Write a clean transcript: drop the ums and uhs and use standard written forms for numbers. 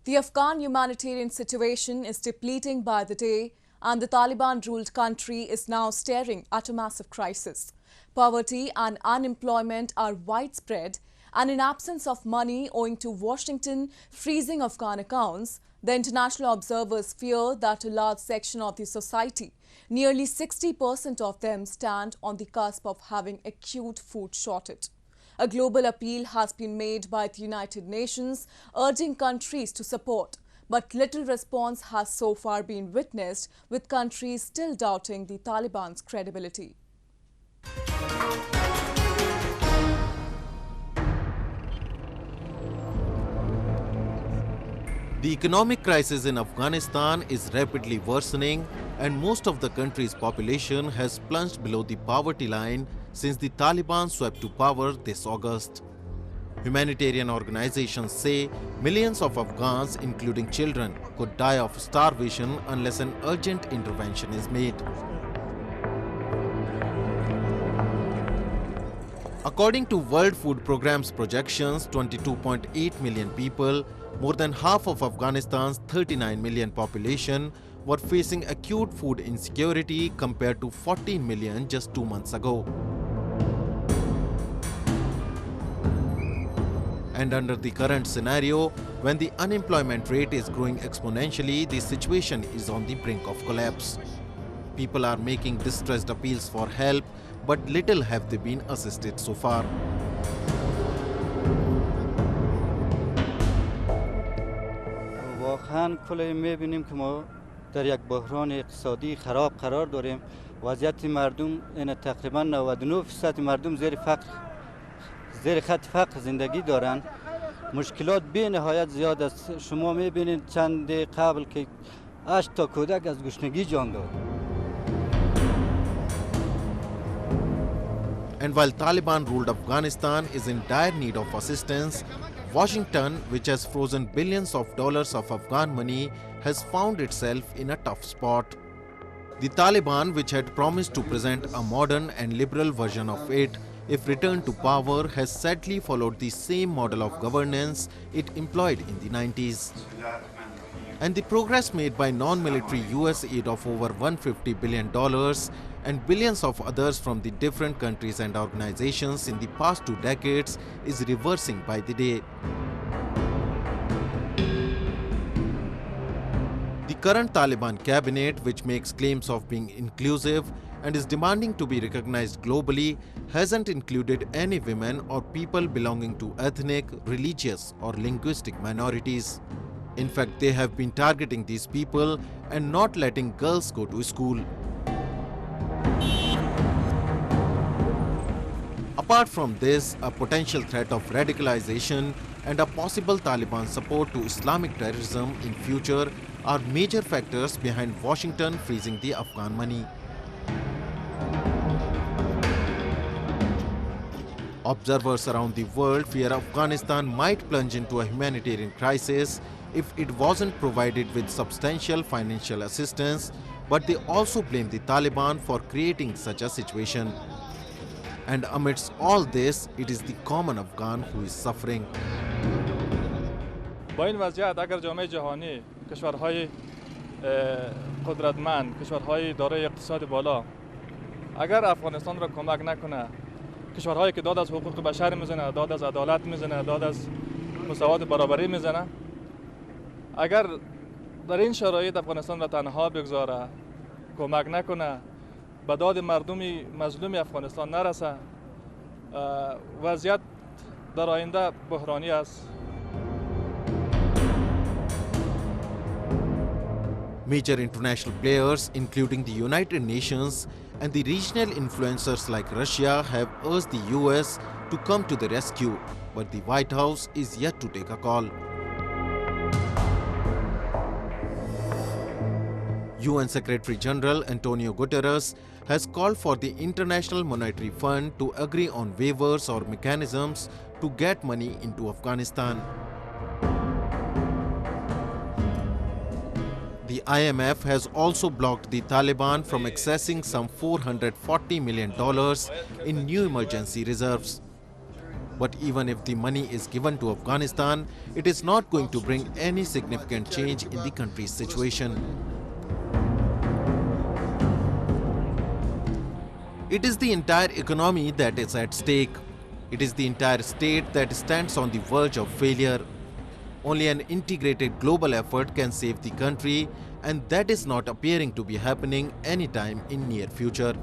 The Afghan humanitarian situation is depleting by the day, and the Taliban-ruled country is now staring at a massive crisis. Poverty and unemployment are widespread, and in absence of money owing to Washington freezing Afghan accounts, the international observers fear that a large section of the society, nearly 60% of them, stand on the cusp of having acute food shortage. A global appeal has been made by the United Nations urging countries to support, but little response has so far been witnessed, with countries still doubting the Taliban's credibility. The economic crisis in Afghanistan is rapidly worsening, and most of the country's population has plunged below the poverty line since the Taliban swept to power this August. Humanitarian organizations say millions of Afghans, including children, could die of starvation unless an urgent intervention is made. According to World Food Programme's projections, 22.8 million people, more than half of Afghanistan's 39 million population, were facing acute food insecurity compared to 14 million just 2 months ago. And under the current scenario, when the unemployment rate is growing exponentially, the situation is on the brink of collapse. People are making distressed appeals for help, but little have they been assisted so far. واقعاً کلی می‌بینیم که ما در یک بحران اقتصادی خراب قرار داریم. وضعیت مردم این تقریباً 99% مردم زیر خط فقر زندگی دارند. مشکلات بی نهایت زیاد است. شما می‌بینید چند قبل که 8 تا کودک از گشنگی جان داد. And while Taliban-ruled Afghanistan is in dire need of assistance, Washington, which has frozen billions of dollars of Afghan money, has found itself in a tough spot. The Taliban, which had promised to present a modern and liberal version of it if returned to power, has sadly followed the same model of governance it employed in the 90s. And the progress made by non-military US aid of over $150 billion and billions of others from the different countries and organizations in the past 2 decades is reversing by the day. The current Taliban cabinet, which makes claims of being inclusive and is demanding to be recognized globally, hasn't included any women or people belonging to ethnic, religious or linguistic minorities. In fact, they have been targeting these people and not letting girls go to school. Apart from this, a potential threat of radicalization and a possible Taliban support to Islamic terrorism in future are major factors behind Washington freezing the Afghan money. Observers around the world fear Afghanistan might plunge into a humanitarian crisis if it wasn't provided with substantial financial assistance, but they also blame the Taliban for creating such a situation. And amidst all this, it is the common Afghan who is suffering. با این وضعیت اگر جامعه جهانی کشورهای قدرتمند، کشورهای دارای اقتصاد بالا اگر افغانستان را کمک نکنه، کشورهایی که داد از حقوق بشر میزنه، داد از عدالت میزنه، داد از مساوات برابری میزنه، اگر در این شرایط افغانستان را تنها بگذاره، کمک نکنه، به داد مردمی مظلوم افغانستان نرسه، وضعیت در آینده بحرانی است. Major international players, including the United Nations and the regional influencers like Russia, have urged the US to come to the rescue, but the White House is yet to take a call. UN Secretary General Antonio Guterres has called for the International Monetary Fund to agree on waivers or mechanisms to get money into Afghanistan. The IMF has also blocked the Taliban from accessing some $440 million in new emergency reserves. But even if the money is given to Afghanistan, it is not going to bring any significant change in the country's situation. It is the entire economy that is at stake. It is the entire state that stands on the verge of failure. Only an integrated global effort can save the country, and that is not appearing to be happening anytime in near future.